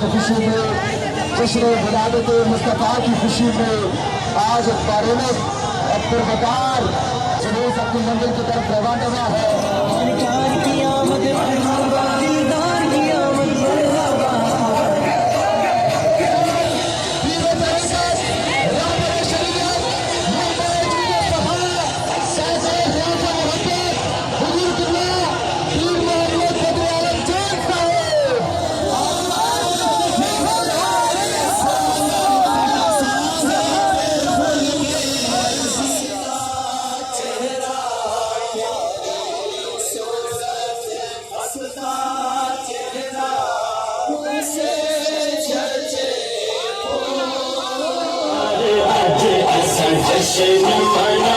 की खुशी में, जश्न विलादत मुस्तफा की खुशी में आज बारनक अब्दुलबकार जुलूस अपनी मंजिल की तरफ रवाना है। जश्न